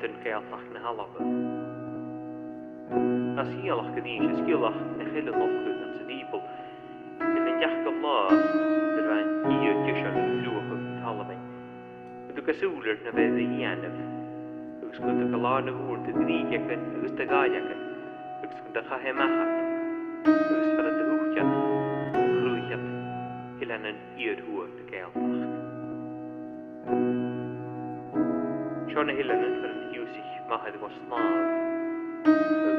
den gealach na halabe. As hialach gedien is skillach na gille nofgut en se diepel. In den jacht of la, er waren hier tussen vloege talmen. Du kasuler na ved de hianef. Uks kunt de kalane hoor te driejakken, uks de gajakken. Uks kunt de gahemahat. Uks voor de hoekjat, groeijat. Hilan een ierhoer de gealach. Sjone hilan een voor een jusig, maar het was snaar.